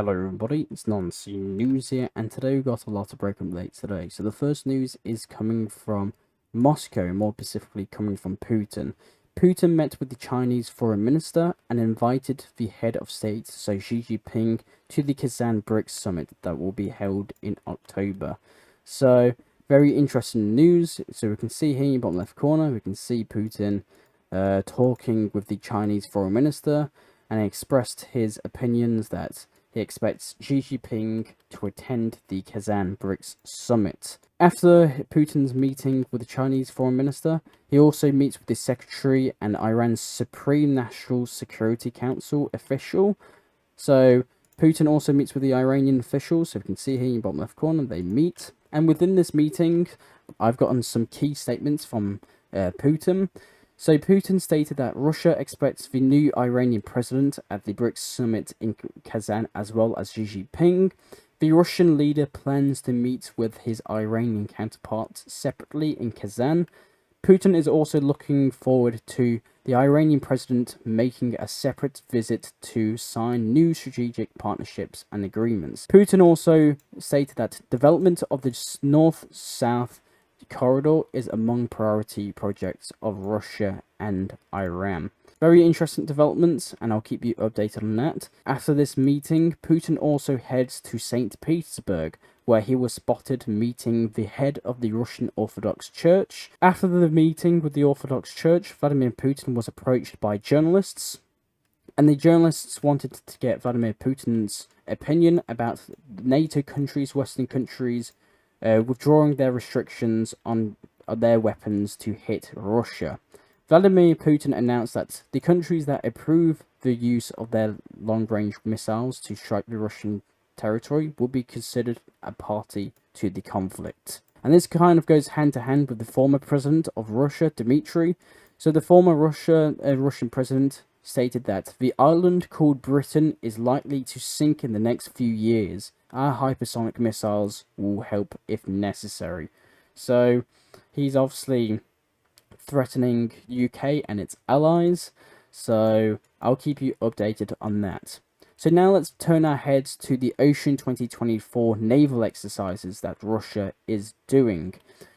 Hello everybody, it's Non-C News here, and today we've got a lot of breaking updates today. So the first news is coming from Moscow, more specifically coming from Putin. Putin met with the Chinese foreign minister and invited the head of state, so Xi Jinping, to the Kazan BRICS summit that will be held in October. So, very interesting news. So we can see here in the bottom left corner, we can see Putin talking with the Chinese foreign minister, and he expressed his opinions that he expects Xi Jinping to attend the Kazan BRICS summit. After Putin's meeting with the Chinese foreign minister, he also meets with the secretary and Iran's Supreme National Security Council official. So Putin also meets with the Iranian officials. So you can see here in the bottom left corner, they meet. And within this meeting, I've gotten some key statements from Putin. So Putin stated that Russia expects the new Iranian president at the BRICS summit in Kazan as well as Xi Jinping. The Russian leader plans to meet with his Iranian counterpart separately in Kazan. Putin is also looking forward to the Iranian president making a separate visit to sign new strategic partnerships and agreements. Putin also stated that development of the north-south corridor is among priority projects of Russia and Iran. Very interesting developments, and I'll keep you updated on that. After this meeting, Putin also heads to St Petersburg, where he was spotted meeting the head of the Russian Orthodox Church. After the meeting with the Orthodox Church, Vladimir Putin was approached by journalists, and the journalists wanted to get Vladimir Putin's opinion about NATO countries, Western countries, withdrawing their restrictions on their weapons to hit Russia. Vladimir Putin announced that the countries that approve the use of their long-range missiles to strike the Russian territory will be considered a party to the conflict. And this kind of goes hand to hand with the former president of Russia, Dmitry. So the former Russian president stated that the island called Britain is likely to sink in the next few years. Our hypersonic missiles will help if necessary. So he's obviously threatening UK and its allies. So I'll keep you updated on that. So now let's turn our heads to the Ocean 2024 naval exercises that Russia is doing.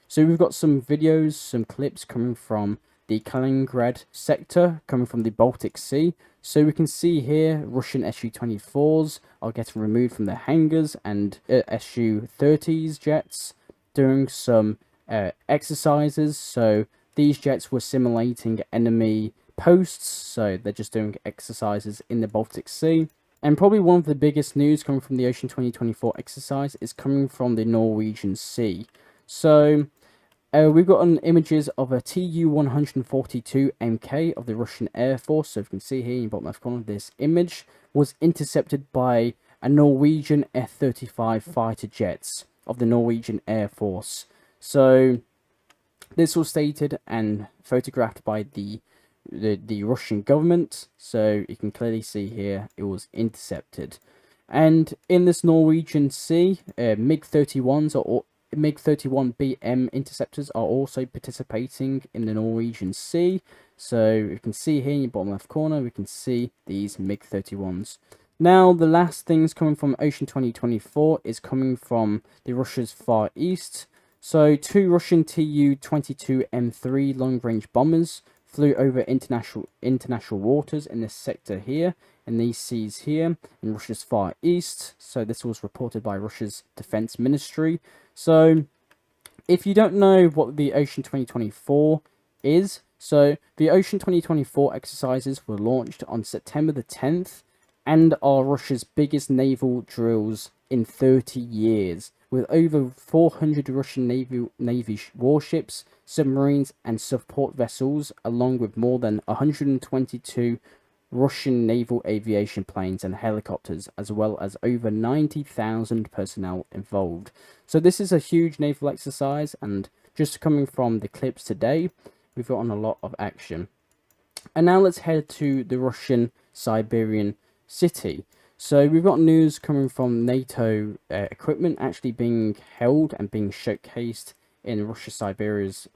So we've got some videos, some clips coming from the Kaliningrad sector, coming from the Baltic Sea. So we can see here Russian Su-24s are getting removed from their hangars, and Su-30s jets doing some exercises. So these jets were simulating enemy posts, so they're just doing exercises in the Baltic Sea. And probably one of the biggest news coming from the Ocean 2024 exercise is coming from the Norwegian Sea. So we've got images of a Tu-142 Mk of the Russian Air Force. So if you can see here in the bottom left corner, this image was intercepted by a Norwegian F-35 fighter jets of the Norwegian Air Force. So this was stated and photographed by the Russian government. So you can clearly see here it was intercepted. And in this Norwegian Sea, MiG-31s or MiG-31BM interceptors are also participating in the Norwegian Sea. So you can see here in the bottom left corner, we can see these MiG-31s. Now, the last things coming from Ocean 2024 is coming from the Russia's Far East. So two Russian Tu-22M3 long-range bombers flew over international waters in this sector here, in these seas here, in Russia's Far East. So this was reported by Russia's Defense Ministry. So if you don't know what the Ocean 2024 is, so the Ocean 2024 exercises were launched on September the 10th and are Russia's biggest naval drills in 30 years, with over 400 Russian Navy warships, submarines and support vessels, along with more than 122 Russian naval aviation planes and helicopters, as well as over 90,000 personnel involved. So this is a huge naval exercise, and just coming from the clips today, we've gotten a lot of action. And now let's head to the Russian Siberian city. So we've got news coming from NATO equipment actually being held and being showcased in Russia Siberia's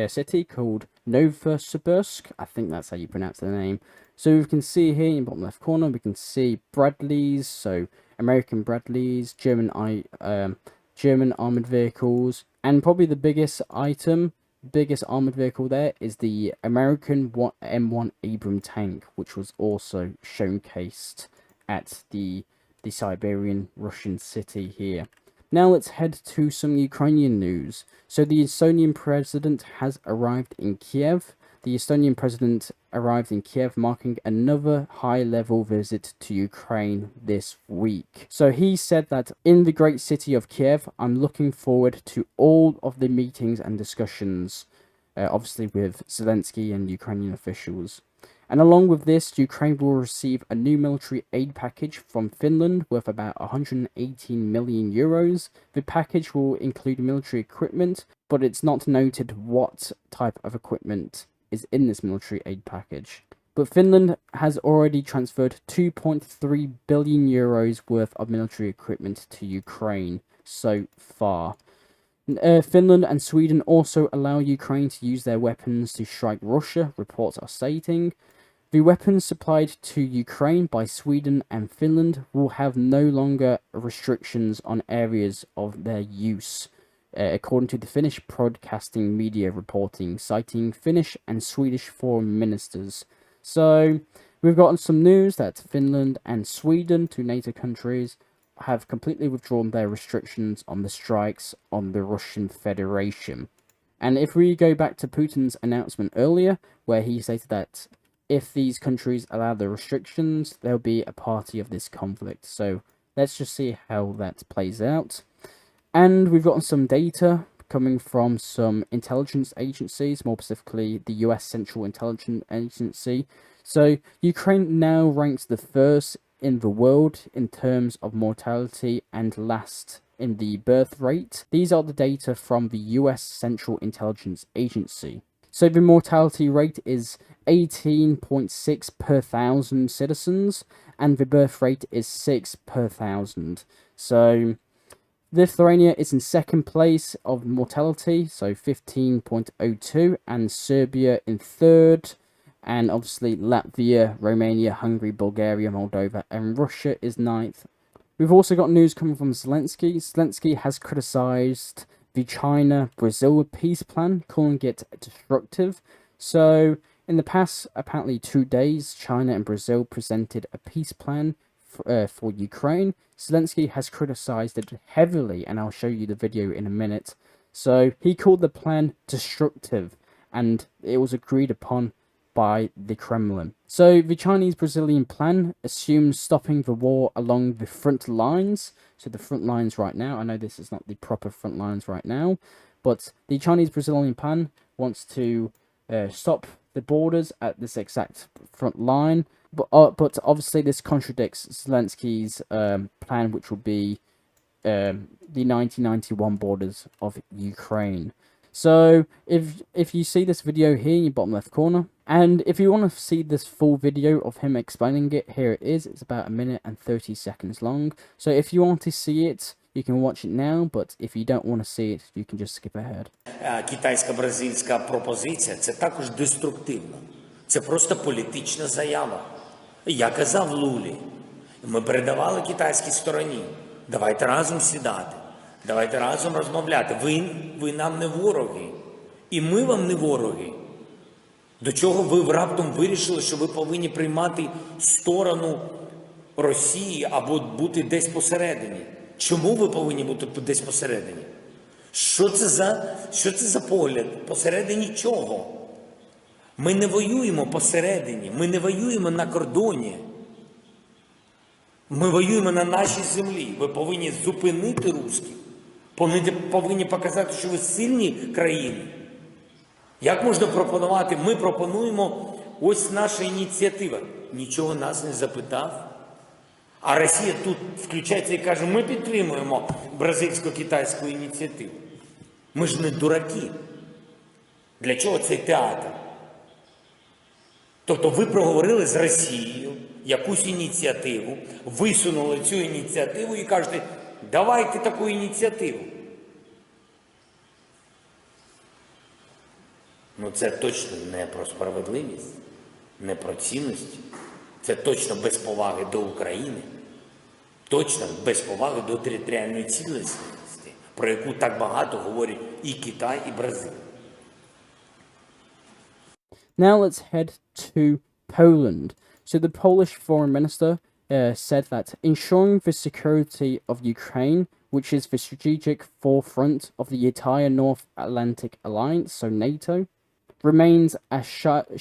city called Novosibirsk. I think that's how you pronounce the name. So we can see here in the bottom left corner, we can see Bradleys, so American Bradleys, German armored vehicles, and probably the biggest armored vehicle there is the American M1 Abram tank, which was also showcased at the Siberian Russian city here. Now let's head to some Ukrainian news. So the Estonian president has arrived in Kiev. The Estonian president arrived in Kiev, marking another high-level visit to Ukraine this week. So he said that in the great city of Kiev, I'm looking forward to all of the meetings and discussions, obviously with Zelensky and Ukrainian officials. And along with this, Ukraine will receive a new military aid package from Finland worth about 118 million euros. The package will include military equipment, but it's not noted what type of equipment is in this military aid package. But Finland has already transferred 2.3 billion euros worth of military equipment to Ukraine so far. Finland and Sweden also allow Ukraine to use their weapons to strike Russia, reports are stating. The weapons supplied to Ukraine by Sweden and Finland will have no longer restrictions on areas of their use, according to the Finnish broadcasting media reporting, citing Finnish and Swedish foreign ministers. So, we've gotten some news that Finland and Sweden, two NATO countries, have completely withdrawn their restrictions on the strikes on the Russian Federation. And if we go back to Putin's announcement earlier, where he stated that if these countries allow the restrictions, they'll be a party of this conflict. So let's just see how that plays out. And we've gotten some data coming from some intelligence agencies, more specifically the US Central Intelligence Agency. So Ukraine now ranks the first in the world in terms of mortality and last in the birth rate. These are the data from the US Central Intelligence Agency. So the mortality rate is 18.6 per thousand citizens, and the birth rate is 6 per thousand. So Lithuania is in second place of mortality, so 15.02, and Serbia in third, and obviously Latvia, Romania, Hungary, Bulgaria, Moldova, and Russia is ninth. We've also got news coming from Zelensky. Zelensky has criticized the China-Brazil peace plan, calling it destructive. So, in the past, apparently 2 days, China and Brazil presented a peace plan for Ukraine. Zelensky has criticized it heavily, and I'll show you the video in a minute. So, he called the plan destructive, and it was agreed upon by the Kremlin. So the Chinese-Brazilian plan assumes stopping the war along the front lines. So the front lines right now, I know this is not the proper front lines right now, but the Chinese-Brazilian plan wants to stop the borders at this exact front line. But obviously this contradicts Zelensky's plan, which will be the 1991 borders of Ukraine. So, if you see this video here in your bottom left corner, and if you want to see this full video of him explaining it, here it is. It's about 1 minute and 30 seconds long. So if you want to see it, you can watch it now, but if you don't want to see it, you can just skip ahead. Китайсько-бразильська пропозиція – це також деструктивно. Це просто політична заява. Я казав Лулі, ми передавали китайській стороні, давайте разом сідати. Давайте разом розмовляти. Ви нам не вороги. І ми вам не вороги. До чого ви раптом вирішили, що ви повинні приймати сторону Росії або бути десь посередині? Чому ви повинні бути десь посередині? Що це за погляд? Посередині чого? Ми не воюємо посередині. Ми не воюємо на кордоні. Ми воюємо на нашій землі. Ви повинні зупинити русських. Повинні показати, що ви сильні країни. Як можна пропонувати? Ми пропонуємо, ось наша ініціатива. Нічого нас не запитав. А Росія тут включається і каже, ми підтримуємо бразильсько-китайську ініціативу. Ми ж не дураки. Для чого цей театр? Тобто ви проговорили з Росією якусь ініціативу, висунули цю ініціативу і кажете, давайте таку ініціативу. Ну це точно не про справедливість. не про цінності. Це точно без поваги до України, точно без поваги до територіальної цілісності, про яку так багато говорять і Китай, і Бразилія. Now let's head to Poland. So the Polish foreign minister said that ensuring the security of Ukraine, which is the strategic forefront of the entire North Atlantic Alliance, so NATO, remains a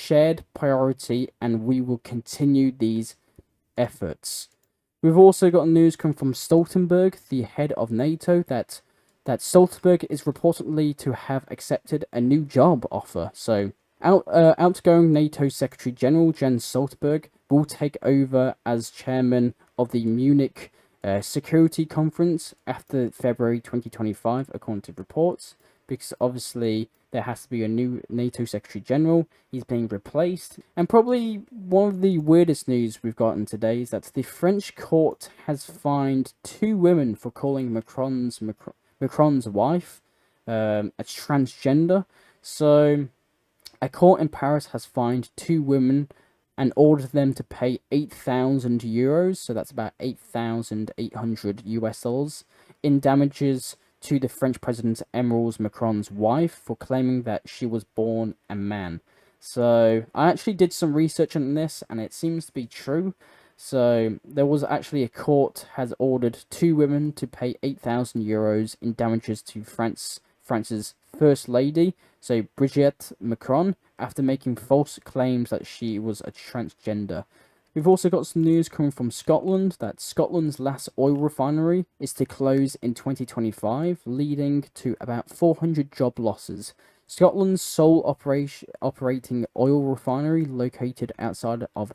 shared priority, and we will continue these efforts. We've also got news coming from Stoltenberg, the head of NATO, that Stoltenberg is reportedly to have accepted a new job offer. So outgoing NATO Secretary General Jens Stoltenberg will take over as chairman of the Munich Security Conference after February 2025, according to reports, because obviously there has to be a new NATO Secretary General. He's being replaced. And probably one of the weirdest news we've gotten today is that the French court has fined 2 women for calling Macron's wife a transgender. So a court in Paris has fined 2 women and ordered them to pay 8,000 euros, so that's about 8,800 US dollars, in damages to the French President Emmanuel Macron's wife for claiming that she was born a man. So I actually did some research on this, and it seems to be true. So there was actually a court has ordered 2 women to pay 8,000 euros in damages to France's First Lady, so Brigitte Macron, after making false claims that she was a transgender. We've also got some news coming from Scotland that Scotland's last oil refinery is to close in 2025, leading to about 400 job losses. Scotland's sole operating oil refinery, located outside of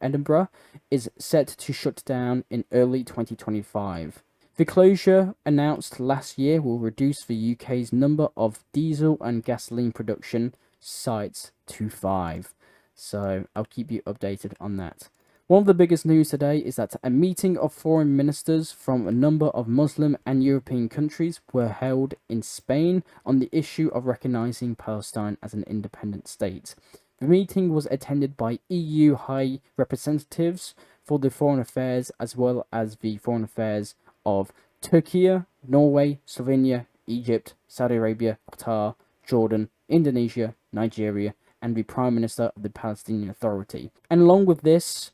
Edinburgh, is set to shut down in early 2025. The closure, announced last year, will reduce the UK's number of diesel and gasoline production sites to 5. So I'll keep you updated on that. One of the biggest news today is that a meeting of foreign ministers from a number of Muslim and European countries were held in Spain on the issue of recognizing Palestine as an independent state. The meeting was attended by EU high representatives for the foreign affairs, as well as the foreign affairs of Turkey, Norway, Slovenia, Egypt, Saudi Arabia, Qatar, Jordan, Indonesia, Nigeria, and the Prime Minister of the Palestinian Authority. And along with this,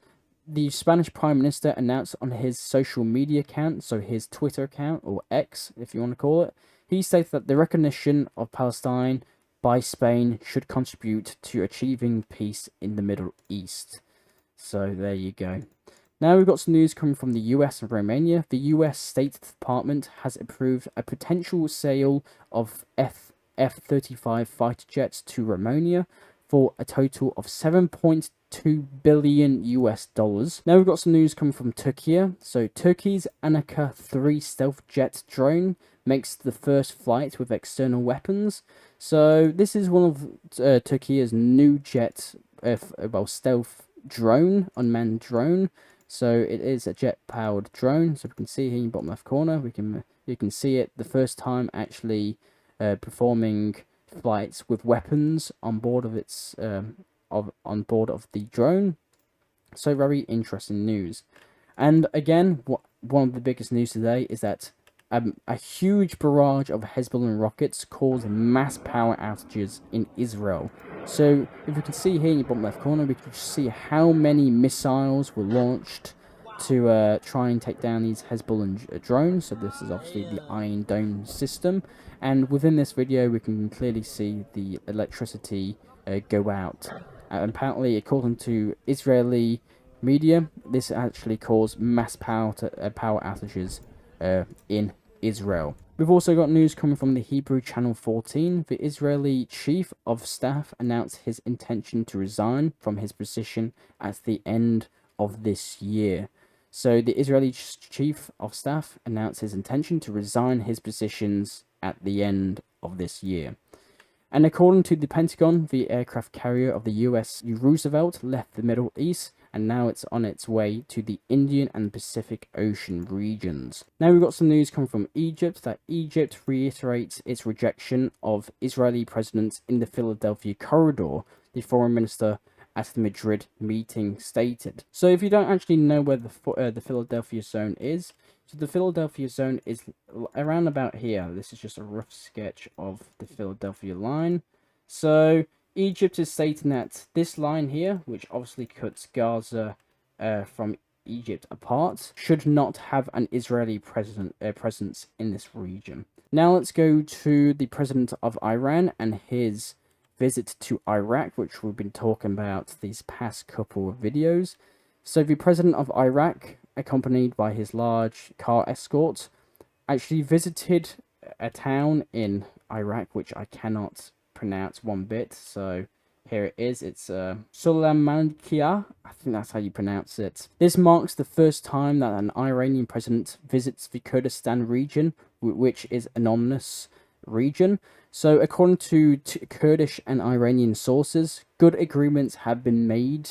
the Spanish Prime Minister announced on his social media account, so his Twitter account, or X if you want to call it, he stated that the recognition of Palestine by Spain should contribute to achieving peace in the Middle East. So there you go. Now we've got some news coming from the US and Romania. The US State Department has approved a potential sale of F-35 fighter jets to Romania for a total of 7.2 billion US dollars. Now we've got some news coming from Turkey. So Turkey's Anika 3 stealth jet drone makes the first flight with external weapons. So this is one of Turkey's new jet, stealth drone, unmanned drone. So it is a jet-powered drone. So we can see here in the bottom left corner, you can see it the first time actually performing flights with weapons on board of its on board of the drone. So very interesting news. And again, one of the biggest news today is that a huge barrage of Hezbollah rockets caused mass power outages in Israel. So if you can see here in the bottom left corner, we can see how many missiles were launched to try and take down these Hezbollah drones. So this is obviously the Iron Dome system. And within this video, we can clearly see the electricity go out. Apparently, according to Israeli media, this actually caused mass power outages in Israel. We've also got news coming from the Hebrew Channel 14. The Israeli Chief of Staff announced his intention to resign from his position at the end of this year. So the Israeli Chief of Staff announced his intention to resign his positions at the end of this year. And according to the Pentagon, the aircraft carrier of the US Roosevelt left the Middle East, and now it's on its way to the Indian and Pacific Ocean regions. Now we've got some news coming from Egypt, that Egypt reiterates its rejection of Israeli presence in the Philadelphia corridor. The foreign minister as the Madrid meeting stated. So if you don't actually know where the Philadelphia zone is, so the Philadelphia zone is around about here. This is just a rough sketch of the Philadelphia line. So Egypt is stating that this line here, which obviously cuts Gaza from Egypt apart, should not have an Israeli presence in this region. Now let's go to the president of Iran and his visit to Iraq, which we've been talking about these past couple of videos. So the president of Iraq, accompanied by his large car escort, actually visited a town in Iraq, which I cannot pronounce one bit, so here it is. It's Sulamankia. I think that's how you pronounce it. This marks the first time that an Iranian president visits the Kurdistan region, which is an ominous region. So according to Kurdish and Iranian sources, good agreements have been made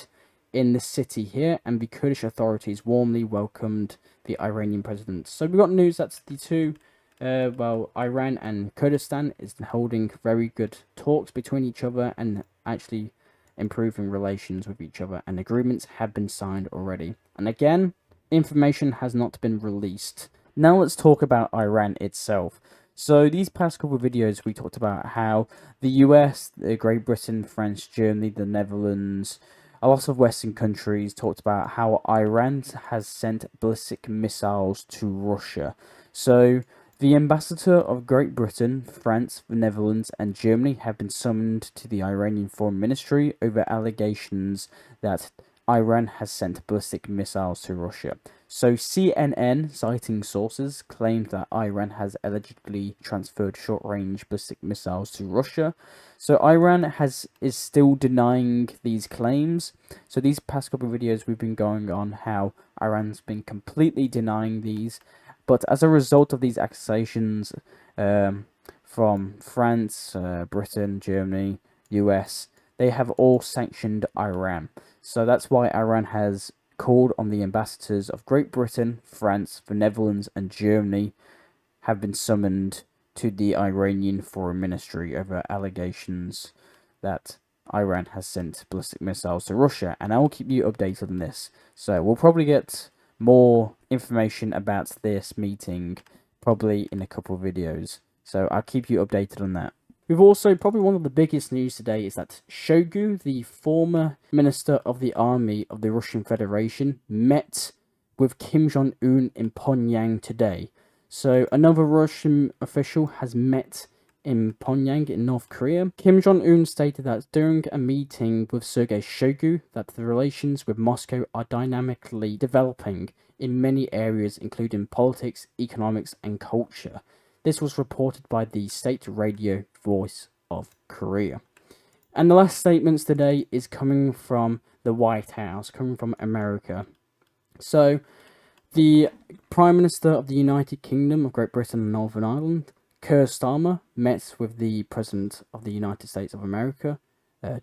in the city here, and the Kurdish authorities warmly welcomed the Iranian president. So we got news that the two, Iran and Kurdistan is holding very good talks between each other and actually improving relations with each other, and agreements have been signed already. And again, information has not been released. Now let's talk about Iran itself. So these past couple of videos we talked about how the US, Great Britain, France, Germany, the Netherlands, a lot of Western countries talked about how Iran has sent ballistic missiles to Russia. So the ambassador of Great Britain, France, the Netherlands, and Germany have been summoned to the Iranian Foreign Ministry over allegations that Iran has sent ballistic missiles to Russia. So CNN, citing sources, claimed that Iran has allegedly transferred short-range ballistic missiles to Russia. So Iran is still denying these claims. So these past couple of videos we've been going on how Iran's been completely denying these. But as a result of these accusations from France, Britain, Germany, US, they have all sanctioned Iran. So that's why Iran has called on the ambassadors of Great Britain, France, the Netherlands, and Germany have been summoned to the Iranian Foreign Ministry over allegations that Iran has sent ballistic missiles to Russia. And I will keep you updated on this. So we'll probably get more information about this meeting probably in a couple of videos. So I'll keep you updated on that. We've also, probably one of the biggest news today is that Shoigu, the former minister of the army of the Russian Federation, met with Kim Jong-un in Pyongyang today. So another Russian official has met in Pyongyang in North Korea. Kim Jong-un stated that during a meeting with Sergei Shoigu that the relations with Moscow are dynamically developing in many areas including politics, economics and culture. This was reported by the state radio Voice of Korea. And the last statements today is coming from the White House, coming from America. So, the Prime Minister of the United Kingdom of Great Britain and Northern Ireland, Keir Starmer, met with the President of the United States of America,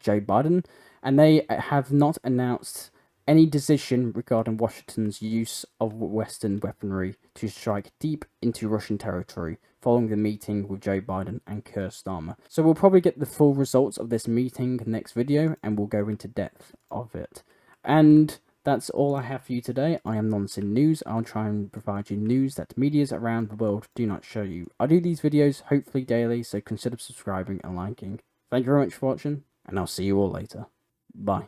Joe Biden, and they have not announced any decision regarding Washington's use of Western weaponry to strike deep into Russian territory following the meeting with Joe Biden and Keir Starmer. So we'll probably get the full results of this meeting next video and we'll go into depth of it. And that's all I have for you today. I am Nonsense News. I'll try and provide you news that medias around the world do not show you. I do these videos hopefully daily, so consider subscribing and liking. Thank you very much for watching, and I'll see you all later. Bye.